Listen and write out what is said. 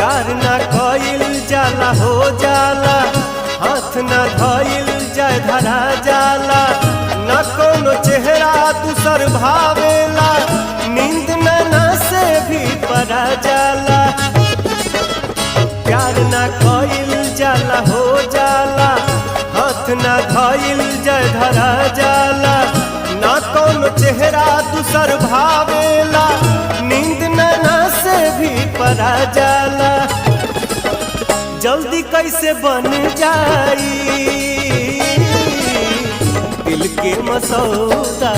प्यार ना कइल जाला हो जाला, हाथ ना धइल जाय धरा जाला, न कोनो चेहरा दूसर भावेला, नींद ना से भी परा जाला। प्यार ना कइल जाला हो जाला, हाथ ना धइल जाय धरा जाला, न कोनो चेहरा दूसर भावेला, नींद ना से भी परा जाला। जल्दी कैसे बन जाई दिल के मसौदा।